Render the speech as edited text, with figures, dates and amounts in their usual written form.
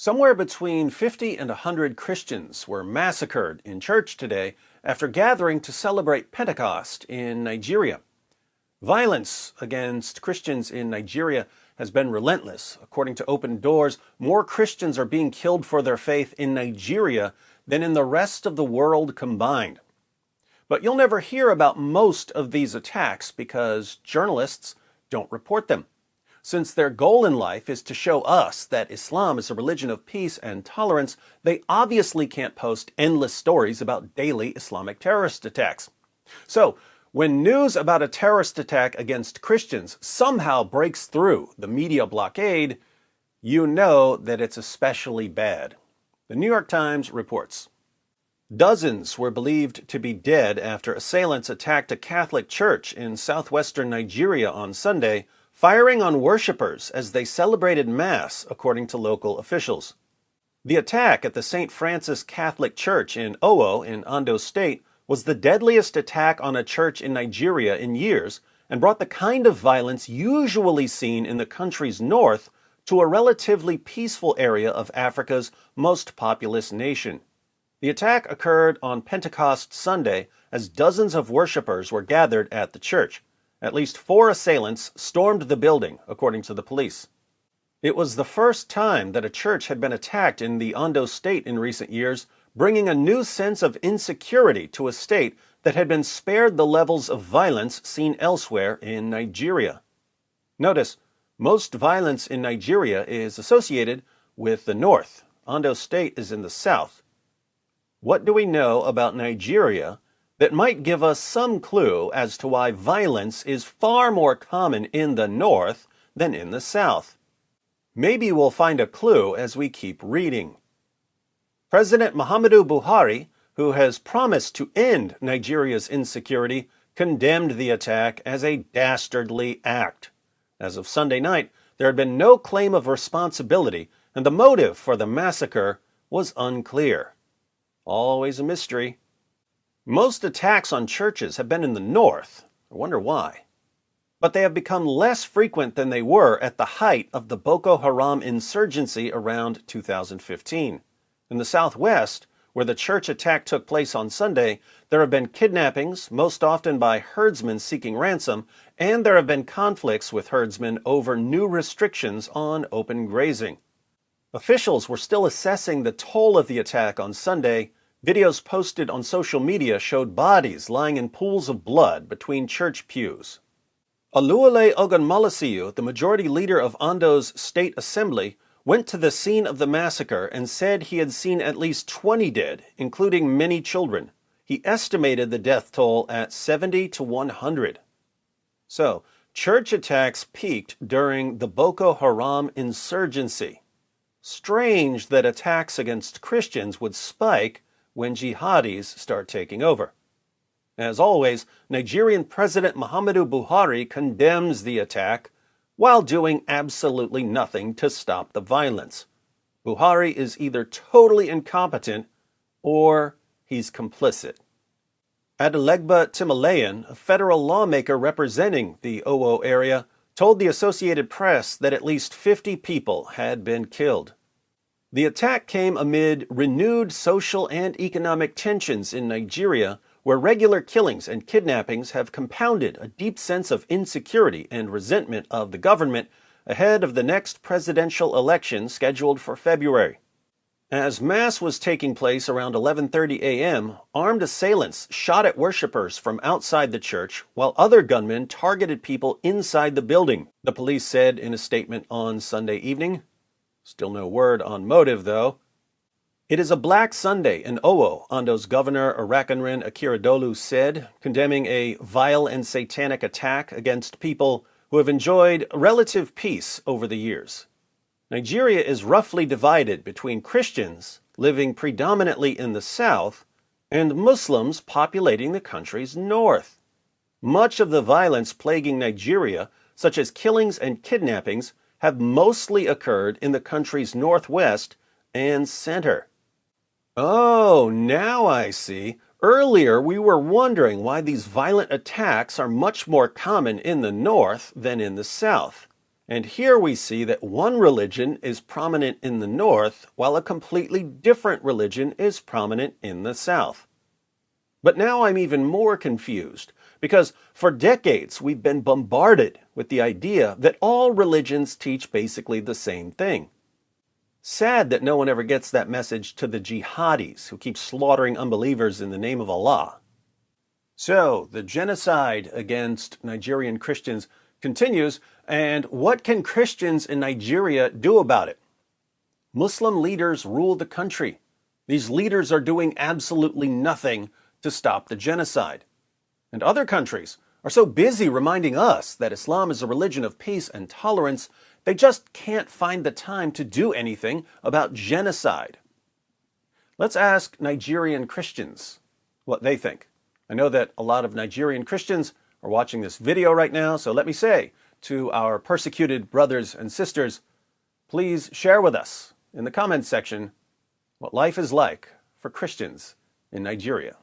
Somewhere between 50 and 100 Christians were massacred in church today after gathering to celebrate Pentecost in Nigeria. Violence against Christians in Nigeria has been relentless. According to Open Doors, more Christians are being killed for their faith in Nigeria than in the rest of the world combined. But you'll never hear about most of these attacks because journalists don't report them. Since their goal in life is to show us that Islam is a religion of peace and tolerance, they obviously can't post endless stories about daily Islamic terrorist attacks. So, when news about a terrorist attack against Christians somehow breaks through the media blockade, you know that it's especially bad. The New York Times reports. Dozens were believed to be dead after assailants attacked a Catholic church in southwestern Nigeria on Sunday, firing on worshippers as they celebrated Mass, according to local officials. The attack at the St. Francis Catholic Church in Owo in Ondo State was the deadliest attack on a church in Nigeria in years and brought the kind of violence usually seen in the country's north to a relatively peaceful area of Africa's most populous nation. The attack occurred on Pentecost Sunday as dozens of worshippers were gathered at the church. At least 4 assailants stormed the building, according to the police. It was the first time that a church had been attacked in the Ondo State in recent years, bringing a new sense of insecurity to a state that had been spared the levels of violence seen elsewhere in Nigeria. Notice, most violence in Nigeria is associated with the north. Ondo State is in the south. What do we know about Nigeria that might give us some clue as to why violence is far more common in the north than in the south? Maybe we'll find a clue as we keep reading. President Muhammadu Buhari, who has promised to end Nigeria's insecurity, condemned the attack as a dastardly act. As of Sunday night, there had been no claim of responsibility, and the motive for the massacre was unclear. Always a mystery. Most attacks on churches have been in the north. I wonder why. But they have become less frequent than they were at the height of the Boko Haram insurgency around 2015. In the southwest, where the church attack took place on Sunday, there have been kidnappings, most often by herdsmen seeking ransom, and there have been conflicts with herdsmen over new restrictions on open grazing. Officials were still assessing the toll of the attack on Sunday. Videos posted on social media showed bodies lying in pools of blood between church pews. Oluwole Ogunmolosiyu, the majority leader of Ondo's state assembly, went to the scene of the massacre and said he had seen at least 20 dead, including many children. He estimated the death toll at 70 to 100. So, church attacks peaked during the Boko Haram insurgency. Strange that attacks against Christians would spike when jihadis start taking over. As always, Nigerian President Muhammadu Buhari condemns the attack while doing absolutely nothing to stop the violence. Buhari is either totally incompetent or he's complicit. Adelegba Timalayan, a federal lawmaker representing the Owo area, told the Associated Press that at least 50 people had been killed. The attack came amid renewed social and economic tensions in Nigeria, where regular killings and kidnappings have compounded a deep sense of insecurity and resentment of the government ahead of the next presidential election scheduled for February. As Mass was taking place around 11:30 a.m., armed assailants shot at worshippers from outside the church, while other gunmen targeted people inside the building, the police said in a statement on Sunday evening. Still no word on motive, though. It is a Black Sunday in Owo, Ondo's governor Arakanrin Akiridolu said, condemning a vile and satanic attack against people who have enjoyed relative peace over the years. Nigeria is roughly divided between Christians, living predominantly in the south, and Muslims populating the country's north. Much of the violence plaguing Nigeria, such as killings and kidnappings, have mostly occurred in the country's northwest and center. Oh, now I see. Earlier we were wondering why these violent attacks are much more common in the north than in the south. And here we see that one religion is prominent in the north, while a completely different religion is prominent in the south. But now I'm even more confused, because for decades we've been bombarded with the idea that all religions teach basically the same thing. Sad that no one ever gets that message to the jihadis who keep slaughtering unbelievers in the name of Allah. So, the genocide against Nigerian Christians continues, and what can Christians in Nigeria do about it? Muslim leaders rule the country. These leaders are doing absolutely nothing to stop the genocide. And other countries are so busy reminding us that Islam is a religion of peace and tolerance, they just can't find the time to do anything about genocide. Let's ask Nigerian Christians what they think. I know that a lot of Nigerian Christians are watching this video right now, so let me say to our persecuted brothers and sisters, please share with us in the comments section what life is like for Christians in Nigeria.